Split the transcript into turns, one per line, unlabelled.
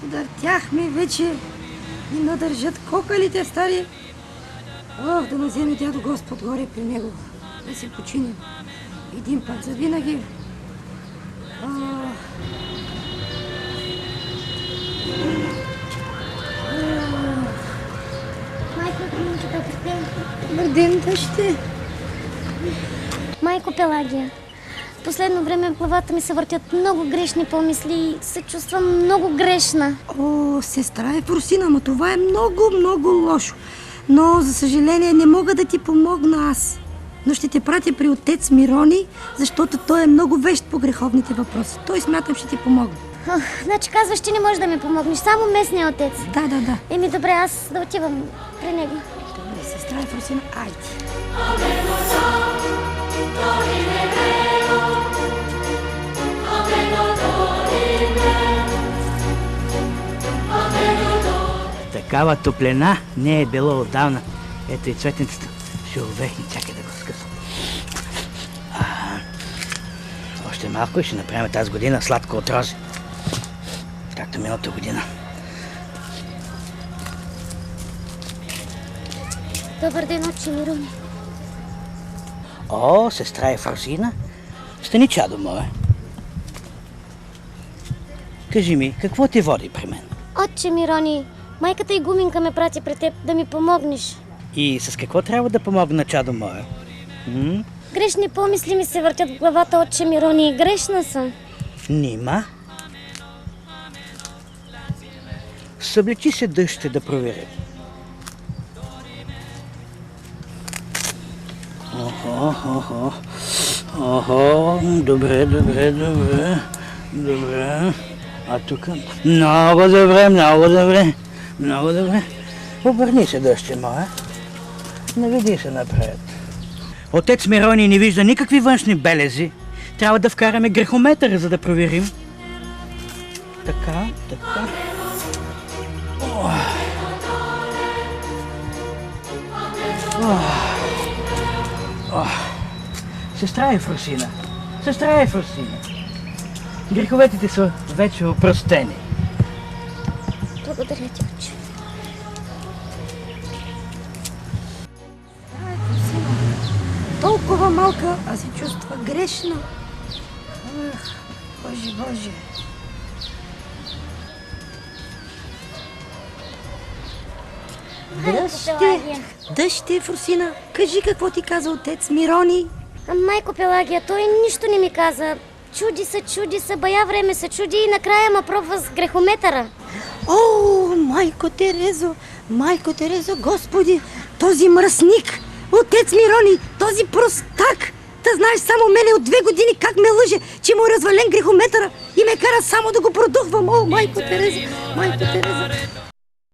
Подъртяхме вече и надържат кокалите стари. Ох, да наземе дядо Господ горе при него, да си починем един път завинаги. Добър ден, тъще.
Майко Пелагия, в последно време в главата ми се въртят много грешни помисли и се чувствам много грешна.
О, сестра Ефросина, но това е много, много лошо. Но, за съжаление, не мога да ти помогна аз. Но ще те пратя при отец Мирони, защото той е много вещ по греховните въпроси. Той смятам ще ти помогне.
Значи казваш, че не можеш да ми помогнеш, само местния отец.
Да.
Еми добре, аз да отивам при него.
Добре, сестра Ефросина, айде.
Такава топлина не е било отдавна. Ето и цветницата ще увехне, чакай да го скъсам. Още малко и ще направим тази година сладко от рози. Както миналата година.
Добър ден, отче Мирони.
О, сестра Ефросина, стани чадо мое. Кажи ми, какво ти води при мен?
Отче Мирони, майката и Гуминка ме прати при теб да ми помогнеш.
И с какво трябва да помогна, чадо мое?
Грешни помисли ми се въртят в главата, отче Мирони, и грешна съм.
Нима? Съблечи се дъще да проверим. Охо, добре. А тук? Много добре. Обърни се, дъще мое. Наведи се напред. Отец Мирони не вижда никакви външни белези. Трябва да вкараме грехометъра, за да проверим. Така. Сестра Ефросина. Греховетите са вече опростени.
Благодаря ти, отче.
Толкова малка, а се чувства грешна. Боже. Дъще, Ефросина, кажи какво ти каза отец Мирони.
Майко Пелагия, той нищо не ми каза. Чуди се, бая време се чуди и накрая ма пробва с грехометъра.
О, майко Терезо, Господи, този мръсник, отец Мирони, този простак. Да знаеш само мене от 2 години как ме лъже, че му е развален грехометъра и ме кара само да го продухвам. О, майко Терезо.